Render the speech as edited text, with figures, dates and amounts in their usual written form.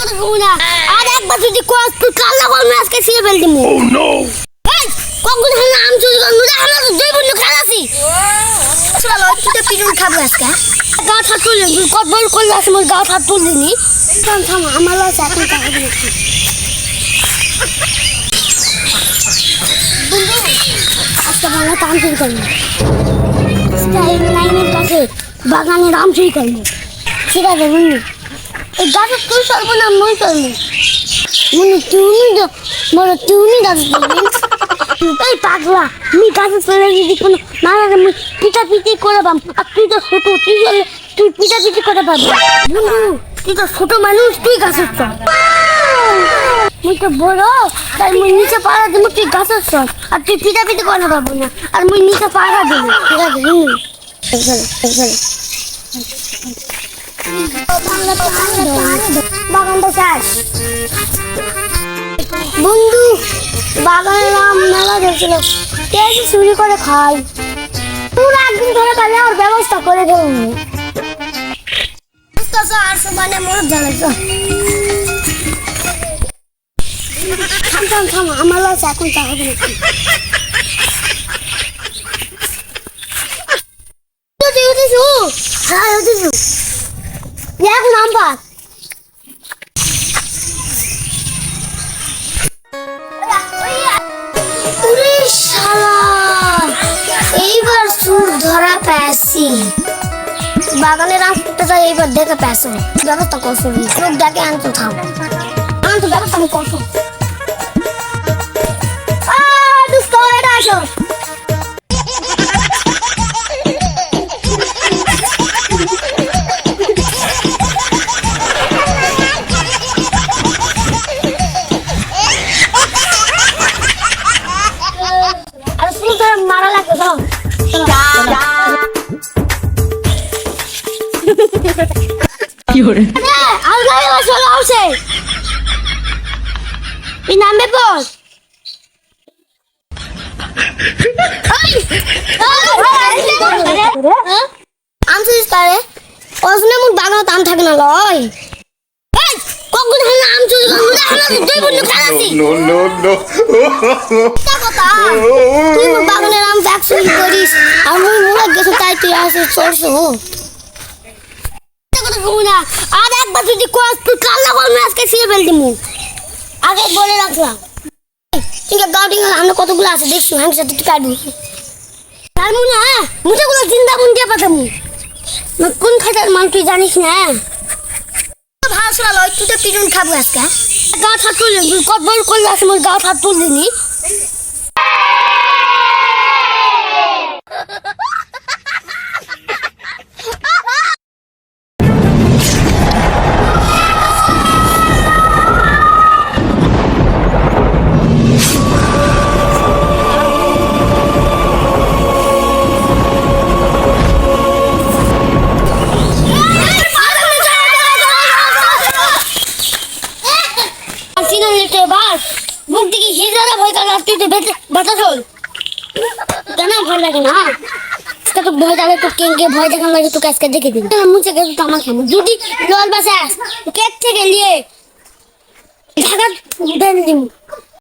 কথা কই না আর একবার যদি কস তুই কাল্লা বল ম্যাচ কে ছিড়ে ফেল দিমু ও নো এই কখন না আম চুরি করনু রে আমরা তো দুই বন্ধু খেলাছি চলো তুই তো পিটুন খাবো আজকে গা হাত তুলে তুই কত বল করলি আছে মোর গা হাত তুলদিনি থাম থাম আমার লস এখন টাকা দিবি আজকে ভালো কাম চুরি করবো স্টাইল লাইনের কাছে বাগানের আম চুরি করবো ঠিক আছে বুঝলি এই গাছে তুই চলবো না মই চলবো মনে তুমি গাছে চলবি এই পাগলা আমি গাছে চলে যদি কোনো না আমি পিটা পিটি করে পাম আর তুই তো ছোট তুই পিটা পিটি করে পাবি বন্ধু তুই তো ছোট মানুষ তুই গাছের চল মুই তো বড় তাই মুই নিচে পাড়া দিব তুই গাছের চল আর তুই পিটা পিটি করে পাবো না আর মুই নিচে পাড়া দিব ঠিক আছে বাগানটা চাষ বন্ধু বাগানের আম মেলা দেখছিল কেজি চুরি করে খাই পুরো একদিন ধরে পেলে ওর ব্যবস্থা করে দেবো আর সবানে মনে জ্বালাইছ থাম থাম আমার লস এখন টাকা দেবে হ্যাঁ এখন আম পাস এইবার সুর ধরা পেয়েছি বাগানের আম ফুটতে যায় এইবার দেখে পেয়েছি ব্যবস্থা করছো লোক ডাকে আনতো থাম আনতো ব্যবস্থা আমি করছো মারা লাগবে তো কি করে আলগাই চলে আসে এই নামে বল আম চুরি করে ওজনে মুখ বাগানো আম থাকে না লয় কখন না আম চুরি করনু রে আমরা দুই বন্ধু খেলাছি নো নো নো কথা তুই মুখ বাগানের আম ব্যাগ চুরি করিস আর মুই মোড়া গেছে তাই তুই আসে চলছো কথা কই না আর একবার যদি কস তুই কাল্লা বল ম্যাচ কে ছিড়ে ফেল দিমু আগে বলে রাখলাম ঠিক আছে গাউডিং আমরা কতগুলো আছে দেখছি আমি সাথে তুই কাটবি তার মনে হ্যাঁ মুঠেগুলো জিন্দা বুন্দিয়া পাঠামু কোন খাটার মান তুই জানিস না ভালো চলা লয় তুই তো পিটুন খাবো আজকে গা হাত তুলে তুই কত বল করলি আছে মোর গা হাত তুলদিনি মুখ দিকে হিজারা ভয় কাল তুই তো বেটা চল কেন ভয় লাগে না তো ভয় লাগে তো কেঙ্গে ভয় দেখান লাগে তোকে আজকে দেখে দিবি মুছে গেছে তো আমার সামনে যদি জল বাসা কেক থেকে নিয়ে ঢাকা দেন দিবি